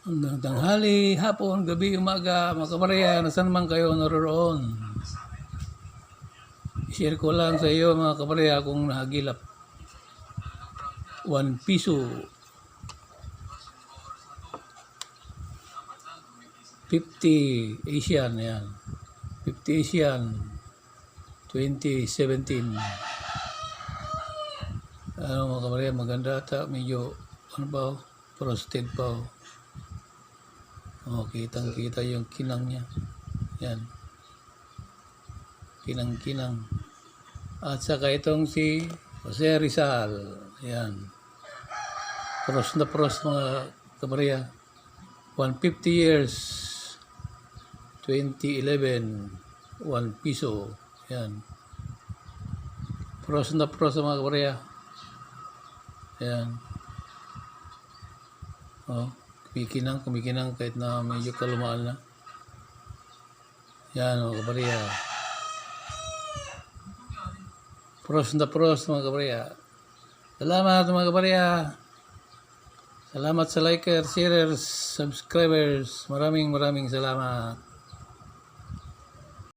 Hanggang tanghali, hapon, gabi, umaga, mga kabarya, nasan man kayo naroon. I-share ko lang sa iyo mga kabarya kung nahagilap. 1 piso. 50 Asian, yan. 50 Asian. 2017. Ano mga kabarya, maganda ata. Medyo, ano ba, frosted pa. Oh, kitang-kita yung kinang niya. Yan. Kinang-kinang. At saka itong si Jose Rizal. Yan. Pros na pros mga kabarya. 150 years. 2011. 1 piso. Yan. Pros na pros mga kabarya. Yan. Oh, kumikinang kahit na medyo kalumaan na. Yan mga kabarya. Pros na pros mga kabarya. Salamat mga kabarya. Salamat sa likers, sharers, subscribers. Maraming salamat.